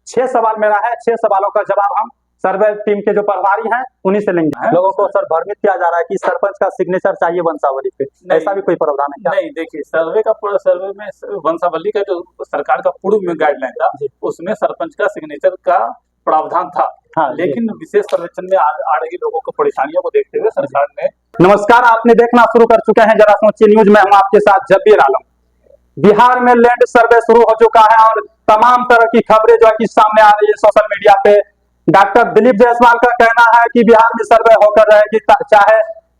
6 सवाल मेरा है, 6 सवालों का जवाब हम सर्वे टीम के जो प्रभारी हैं उन्हीं से लेंगे। लोगों को सर भ्रमित किया जा रहा है कि सरपंच का सिग्नेचर चाहिए वंशावली पे, ऐसा भी कोई प्रावधान है क्या? नहीं, देखिए सर्वे में वंशावली का जो सरकार का पूर्व में गाइडलाइन था उसमें सरपंच का सिग्नेचर का प्रावधान था। हाँ, लेकिन विशेष सर्वेक्षण में आ रही लोगों को परेशानियों को देखते हुए सरकार ने। नमस्कार, आपने देखना शुरू कर चुके हैं जरा सोचिए न्यूज में, हम आपके साथ जब्बीर आलम। बिहार में लैंड सर्वे शुरू हो चुका है और तमाम तरह की खबरें जो है कि सामने आ रही है सोशल मीडिया पे। डॉक्टर दिलीप जायसवाल का कहना है कि बिहार में सर्वे होकर रहेगी, चाहे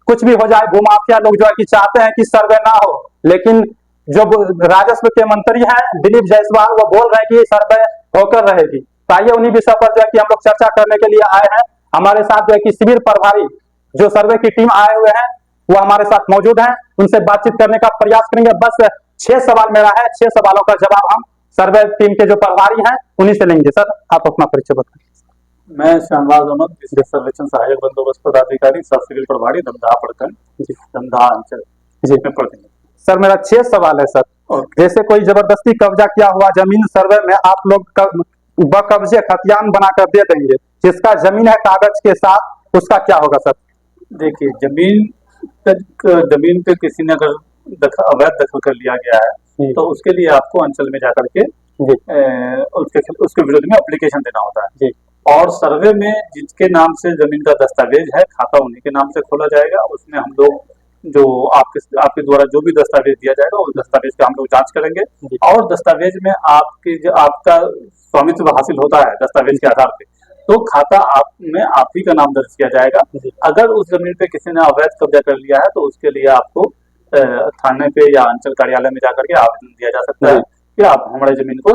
कुछ भी हो जाए। भूमाफिया लोग जो है कि चाहते हैं कि सर्वे ना हो, लेकिन जो राजस्व के मंत्री हैं दिलीप जायसवाल, वो बोल रहे हैं कि सर्वे होकर रहेगी। तो आइए उन्हीं विषय पर जो है कि हम लोग चर्चा करने के लिए आए हैं। हमारे साथ जो है कि शिविर प्रभारी जो सर्वे की टीम आए हुए हैं वो हमारे साथ मौजूद हैं, उनसे बातचीत करने का प्रयास करेंगे। बस 6 सवाल मेरा है, 6 सवालों का जवाब हम सर्वे टीम के जो प्रभारी हैं उन्हीं से लेंगे। सर, आप अपना परिचय बताएं। मैं शाहनवाज अहमद, विशेष सर्वेक्षण सहायक बंदोबस्त पदाधिकारी, सब सिविल प्रभारी, दमदहा प्रखंड, दमदहा अंचल जी में पढ़ते हैं। सर, मेरा 6 सवाल है सर। जैसे कोई जबरदस्ती कब्जा किया हुआ जमीन सर्वे में आप लोग बकब्जे खतियान बनाकर दे देंगे, जिसका जमीन है कागज के साथ, उसका क्या होगा सर? देखिए, जमीन पे किसी ने अगर अवैध दखल कर लिया गया है तो उसके लिए आपको अंचल में जाकर के उसके विरुद्ध में एप्लीकेशन देना होता है जी। और सर्वे में जिसके नाम से जमीन का दस्तावेज है, खाता उन्हीं के नाम से खोला जाएगा। उसमें हम लोग जो आपके द्वारा जो भी दस्तावेज दिया जाएगा उस दस्तावेज का हम लोग जांच करेंगे और दस्तावेज में आपका स्वामित्व हासिल होता है दस्तावेज के आधार पे, तो खाता आप ही का नाम दर्ज किया जाएगा। अगर उस जमीन पे किसी ने अवैध कब्जा कर लिया है तो उसके लिए आपको थाने पे या अंचल कार्यालय में जाकर के आवेदन दिया जा सकता है कि आप हमारे जमीन को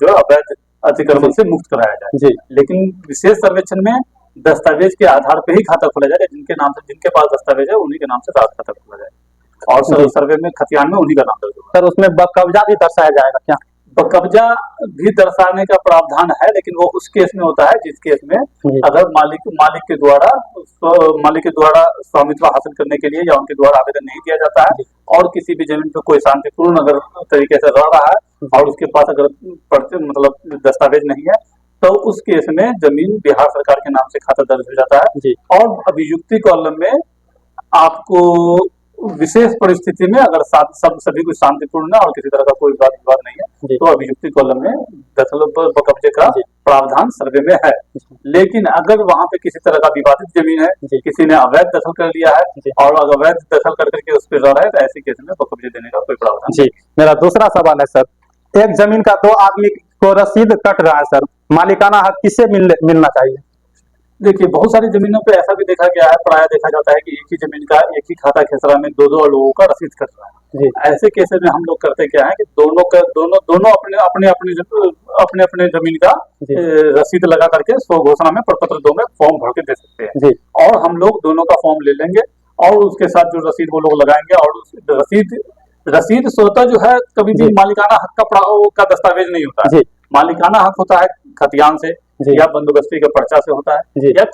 जो अवैध अतिक्रमण से मुक्त कराया जाए। लेकिन विशेष सर्वेक्षण में दस्तावेज के आधार पे ही खाता खोला जाएगा, जिनके पास दस्तावेज है उन्हीं के नाम से खाता खोला जाएगा। और सर्वे में खतियान में उन्हीं का नाम दर्ज होगा। सर, उसमें बकब्जा भी दर्शाया जाएगा क्या? कब्जा भी दर्शाने का प्रावधान है, लेकिन वो उस केस में होता है जिस केस में अगर मालिक के द्वारा स्वामित्व हासिल करने के लिए या उनके द्वारा आवेदन नहीं किया जाता है और किसी भी जमीन पर कोई शांतिपूर्ण अगर तरीके से रह रहा है और उसके पास अगर दस्तावेज नहीं है तो उस केस में जमीन बिहार सरकार के नाम से खाता दर्ज हो जाता है। और अभियुक्ति कॉलम में आपको विशेष परिस्थिति में अगर सभी कुछ शांतिपूर्ण है और किसी तरह का कोई विवाद नहीं है तो अभियुक्ति कॉलम में दखल कब्जे का प्रावधान सर्वे में है। लेकिन अगर वहां पे किसी तरह का विवादित जमीन है, किसी ने अवैध दखल कर लिया है और अवैध दखल करके उस पर रह रहा है तो ऐसे केस में कब्जे देने का कोई प्रावधान। जी, मेरा दूसरा सवाल है सर, एक जमीन का 2 आदमी को रसीद कट रहा है सर, मालिकाना हक किसे मिलना चाहिए? देखिए, बहुत सारी जमीनों पे ऐसा भी देखा गया है, प्राय देखा जाता है कि एक ही जमीन का एक ही खाता खेसरा में दो लोगों का रसीद कट रहा है। ऐसे केस में हम लोग करते क्या है कि दोनों अपने जमीन का रसीद लगा करके स्व घोषणा में प्रपत्र 2 में फॉर्म भर के दे सकते हैं और हम लोग दोनों का फॉर्म ले लेंगे और उसके साथ जो रसीद वो लोग लगाएंगे। और रसीद स्वतः जो है कभी भी मालिकाना हक का दस्तावेज नहीं होता है। मालिकाना हक होता है खतियान से या बंदोबस्ती के पर्चा से होता है या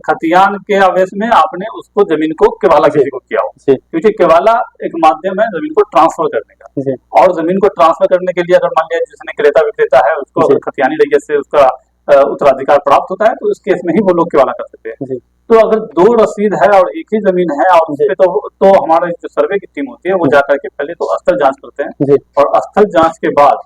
खतियान के आवेश में आपने उसको जमीन को केवाला किसी को किया हो, क्योंकि केवाला एक माध्यम है जमीन को ट्रांसफर करने का। और जमीन को ट्रांसफर करने के लिए अगर मान लिया जिसने क्रेता विक्रेता है उसको अगर खतियानी रैयत से उसका उत्तराधिकार प्राप्त होता है तो उस केस में ही वो लोग केवाला कर सकते हैं। तो अगर 2 रसीद है और एक ही जमीन है और उसपे तो हमारे जो सर्वे की टीम होती है वो जाकर के पहले तो स्थल जांच करते हैं और स्थल जांच के बाद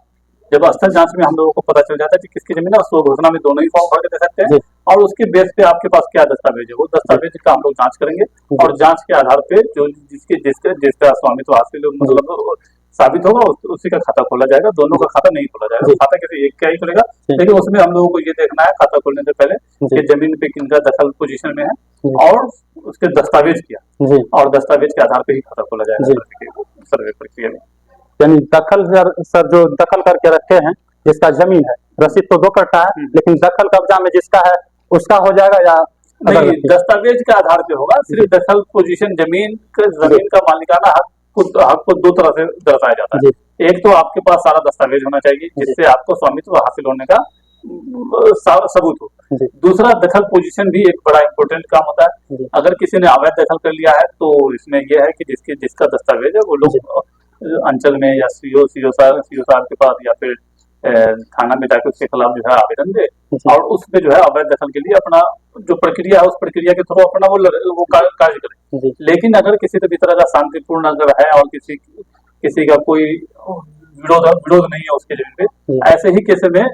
जब स्थल जांच में हम लोगों को पता चल जाता है कि किसकी जमीन है, स्व घोषणा में दोनों ही फॉर्म भर के दे सकते हैं और उसके बेस पे आपके पास क्या दस्तावेज है वो दस्तावेज का हम लोग जांच करेंगे और जांच के आधार पे जो जिसका स्वामित्व हासिल मतलब साबित होगा उसी का खाता खोला जाएगा। दोनों का खाता नहीं खोला जाएगा, खाता किसी एक का ही खुलेगा। लेकिन उसमें हम लोगों को ये देखना है खाता खोलने से पहले कि जमीन पे किनका दखल पोजीशन में है और उसके दस्तावेज किया और दस्तावेज के आधार पे ही खाता खोला जाएगा सर्वे प्रक्रिया में। यानी दखल सर जो दखल करके रखे हैं जिसका जमीन है, रसीद तो 2 कट्टा है लेकिन दखल कब्जा में जिसका है उसका हो जाएगा या नहीं? दस्तावेज के आधार पे होगा। सिर्फ दखल पोजीशन जमीन का मालिकाना हक को 2 तरह से दर्शाया जाता है। एक तो आपके पास सारा दस्तावेज होना चाहिए जिससे आपको स्वामित्व हासिल होने का सबूत हो। दूसरा, दखल पोजीशन भी एक बड़ा इंपॉर्टेंट काम होता है। अगर किसी ने अवैध दखल कर लिया है तो इसमें यह है कि जिसका दस्तावेज है वो लोग अंचल में या सीओ साहब के पास या फिर थाना में जाकर उसके खिलाफ जो है आवेदन दे और उसमें जो है अवैध दखल के लिए अपना जो प्रक्रिया है उस प्रक्रिया के थ्रू अपना वो कार्य करे। लेकिन अगर किसी भी तरह का शांतिपूर्ण अगर है और किसी का कोई विरोध नहीं है उसके जमीन पे, ऐसे ही केस में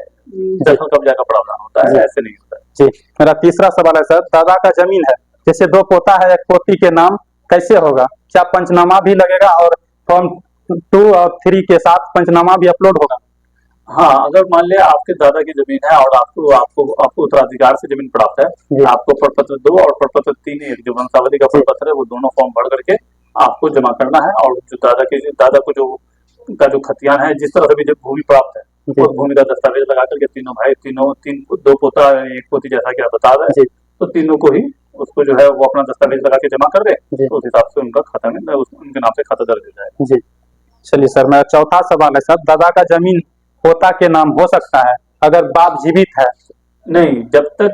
दखल कब्जा का प्रावधान होता है, ऐसे नहीं होता है। जी, मेरा तीसरा सवाल है सर, दादा का जमीन है, जैसे 2 पोता है, एक पोती के नाम कैसे होगा? क्या पंचनामा भी लगेगा और फॉर्म 2 और 3 के साथ पंचनामा भी अपलोड होगा? हाँ, अगर मान लिया आपके दादा की जमीन है और आपको उत्तराधिकार से जमीन प्राप्त है, आपको प्रपत्र 2 और प्रपत्र 3 एक जो वंशावली का प्रपत्र है वो दोनों फॉर्म भर करके आपको जमा करना है। और जो दादा को जो खतियान है, जिस तरह से भी जो भूमि प्राप्त है उस भूमि का दस्तावेज लगा करके तीनों भाई 2 पोता 1 पोती जैसा कि आप बता रहे हैं, तो तीनों को ही उसको जो है वो अपना दस्तावेज लगा के जमा कर दे, तो उस हिसाब से उनका खाता में उनके नाम से खाता दर्ज हो जाए। जी, चलिए सर, मेरा चौथा सवाल है सर, दादा का जमीन पोता के नाम हो सकता है अगर बाप जीवित है? नहीं, जब तक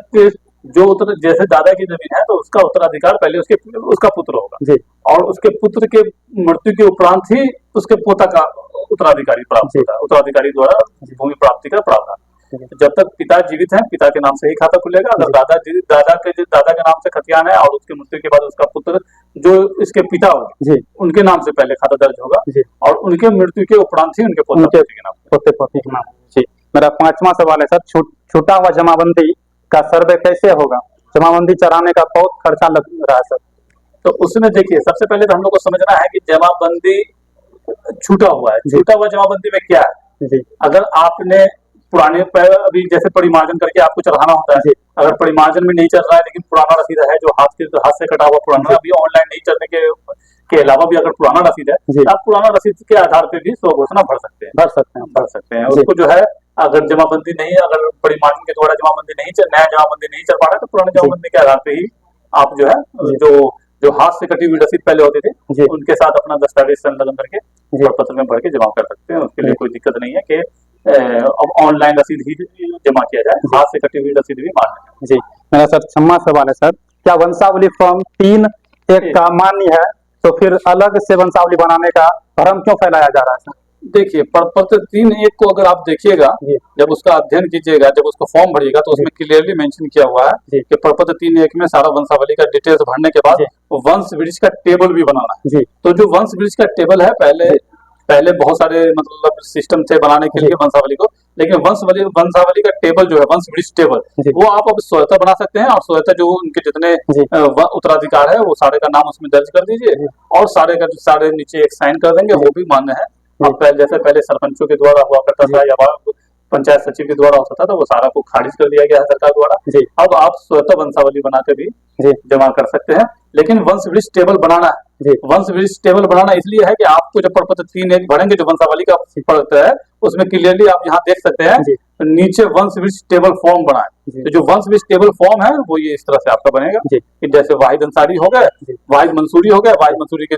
जैसे दादा की जमीन है तो उसका उत्तराधिकार पहले उसका पुत्र होगा और उसके पुत्र के मृत्यु के उपरांत ही उसके पोता का उत्तराधिकारी प्राप्त होता है, उत्तराधिकारी द्वारा भूमि प्राप्ति का प्रावधान। जब तक पिता जीवित है पिता के नाम से ही खाता खुलेगा। अगर दादा के नाम से खतियान है और उसके मृत्यु के बाद उसका पुत्र जो इसके पिता होंगे उनके नाम से पहले खाता दर्ज होगा और उनके मृत्यु के उपरांत ही उनके पोते के नाम। जी, मेरा 5वां सवाल है सर, छूटा हुआ जमाबंदी का सर्वे कैसे होगा? जमाबंदी चढ़ाने का बहुत खर्चा लग रहा है सर। तो उसमें देखिए, सबसे पहले तो हम लोग को समझना है कि जमाबंदी छूटा हुआ है, छूटा हुआ जमाबंदी में क्या है। अगर आपने पुराने अभी जैसे परिमार्जन करके आपको चढ़ाना होता है, अगर परिमार्जन में नहीं चल रहा है लेकिन पुराना रसीद है जो हाथ से कटा हुआ पुराना, अभी ऑनलाइन नहीं चलने के अलावा भी अगर पुराना रसीद है तो आप पुराना रसीद के आधार पे भी स्व घोषणा भर सकते हैं। उसको जो है अगर जमाबंदी नहीं, अगर परिमार्जन के द्वारा जमाबंदी नहीं नया जमाबंदी नहीं चल पा रहा है तो पुराने जमाबंदी के आधार पे ही आप जो है जो हाथ से कटी हुई रसीद पहले होती थी उनके साथ अपना दस्तावेज संलग्न करके पत्र में भर के जमा कर सकते हैं। उसके लिए कोई दिक्कत नहीं है कि अब ऑनलाइन रसीद ही जमा किया जाए, हाथ से कटी हुई रसीद भी मान्य है। जी, मेरा सर 6वां सवाल है सर, क्या वंशावली फॉर्म 3(1) का मान्य है तो फिर अलग से वंशावली बनाने का भ्रम क्यों फैलाया जा रहा है सर? देखिए, प्रपत्र 3(1) को अगर आप देखिएगा, जब उसका अध्ययन कीजिएगा, जब उसको फॉर्म भरिएगा तो उसमें क्लियरली मेंशन किया हुआ है कि प्रपत्र 3(1) में सारा वंशावली का डिटेल्स भरने के बाद वंश वृक्ष का टेबल भी बनाना है। तो जो वंश वृक्ष का टेबल है, पहले बहुत सारे मतलब सिस्टम थे बनाने के लिए वंशावली को, लेकिन वंशावली का टेबल जो है वंश वृक्ष टेबल, वो आप अब स्वतः बना सकते हैं और स्वतः जो उनके जितने उत्तराधिकार है वो सारे का नाम उसमें दर्ज कर दीजिए और सारे नीचे एक साइन कर देंगे, वो भी मान्य है। अब जैसे पहले सरपंचों के द्वारा हुआ करता था या पंचायत सचिव के द्वारा होता था, तो वो सारा को खारिज कर दिया गया है सरकार द्वारा। अब आप स्वतः वंशावली बना के भी जमा कर सकते हैं, लेकिन वंश वृक्ष टेबल बनाना है। वंश वृक्ष टेबल बनाना इसलिए है कि आपको जब प्रपत्र 3(1) भरेंगे जो वंशावली का पड़ता है उसमें क्लियरली आप यहाँ देख सकते हैं नीचे वंश वृक्ष टेबल फॉर्म बना है। तो जो वंश वृक्ष टेबल फॉर्म है वो ये इस तरह से आपका बनेगा कि जैसे वाहिद अंसारी हो गए, वाहिद मंसूरी हो गया, वाहिद मंसूरी के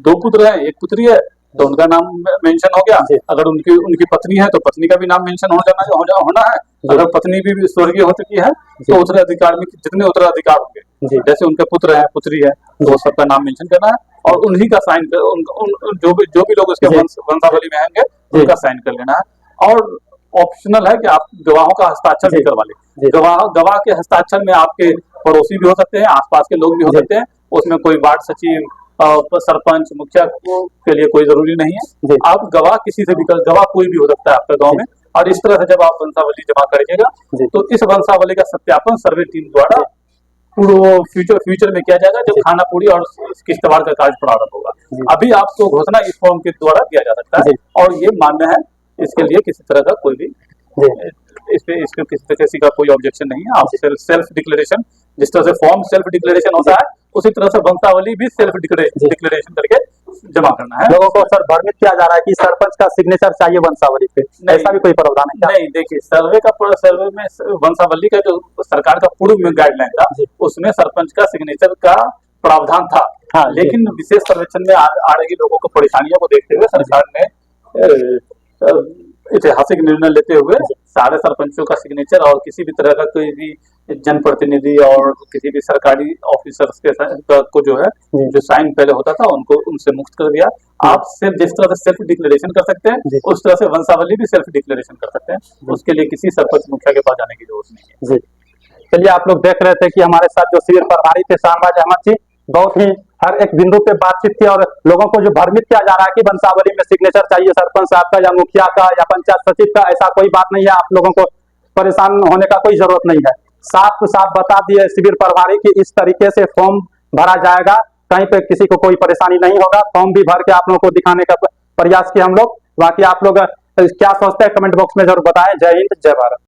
2 पुत्र है, 1 पुत्री है, तो उनका नाम मेंशन हो गया। अगर उनकी पत्नी है तो पत्नी का भी नाम मेंशन होना है। अगर पत्नी भी स्वर्गीय हो चुकी है तो उत्तराधिकार में जितने उत्तराधिकार होंगे, जैसे उनके पुत्र है, पुत्री है, तो सबका नाम मेंशन करना है और उन्हीं का साइन जो भी लोग उसके वंशावली में आएंगे उनका साइन कर लेना है। और ऑप्शनल है कि आप गवाहों का हस्ताक्षर भी करवा लें। गवाह के हस्ताक्षर में आपके पड़ोसी भी हो सकते हैं, आसपास के लोग भी हो सकते हैं, उसमें कोई वार्ड सचिव, सरपंच, मुखिया के लिए कोई जरूरी नहीं है। आप गवाह किसी से भी गवाह कोई भी हो सकता है आपके गांव में। और इस तरह से जब आप वंशावली जमा करिएगा तो इस वंशावली का सत्यापन सर्वे टीम द्वारा फ्यूचर में किया जाएगा जब खाना पूरी और किश्तवाड़ का कार्य प्रारंभ होगा। अभी आपको घोषणा इस फॉर्म के द्वारा दिया जा सकता है और ये मान्य है, इसके लिए किसी तरह का कोई भी इसमें किसी का कोई ऑब्जेक्शन नहीं है। आप सेल्फ डिक्लेरेशन, जिस तरह से फॉर्म सेल्फ डिक्लेरेशन होता है उसी तरह से वंशावली भी सेल्फ डिक्लेरेशन करके जमा करना है। लोगों को सर भ्रमित किया जा रहा है कि सरपंच का सिग्नेचर चाहिए वंशावली पे, ऐसा भी कोई प्रावधान है? नहीं, देखिए, सर्वे में वंशावली का जो सरकार का पूर्व में गाइडलाइन था उसमें सरपंच का सिग्नेचर का प्रावधान था। लेकिन विशेष सर्वेक्षण में आ रही लोगों को परेशानियों को देखते हुए सरकार ने ऐतिहासिक निर्णय लेते हुए सारे सरपंचों का सिग्नेचर और किसी भी तरह का कोई भी जनप्रतिनिधि और किसी भी सरकारी ऑफिसर्स के को जो है जो साइन पहले होता था उनको उनसे मुक्त कर दिया। आप सिर्फ जिस तरह से सेल्फ डिक्लेरेशन कर सकते हैं उस तरह से वंशावली भी सेल्फ डिक्लेरेशन कर सकते हैं। उसके लिए किसी सरपंच मुखिया के पास जाने की जरूरत नहीं है। जी चलिए, आप लोग देख रहे थे कि हमारे साथ जो शिविर प्रभारी थे शाहनवाज अहमद जी, बहुत ही हर एक बिंदु पे बातचीत की और लोगों को जो भ्रमित किया जा रहा है कि वंशावली में सिग्नेचर चाहिए सरपंच साहब का या मुखिया का या पंचायत सचिव का, ऐसा कोई बात नहीं है। आप लोगों को परेशान होने का कोई जरूरत नहीं है। साफ साफ बता दिए शिविर प्रभारी कि इस तरीके से फॉर्म भरा जाएगा, कहीं पे किसी को कोई परेशानी नहीं होगा। फॉर्म भी भर के आप लोगों को दिखाने का प्रयास किया हम लोग। बाकी आप लोग क्या सोचते हैं कमेंट बॉक्स में जरूर बताएं। जय हिंद, जय भारत।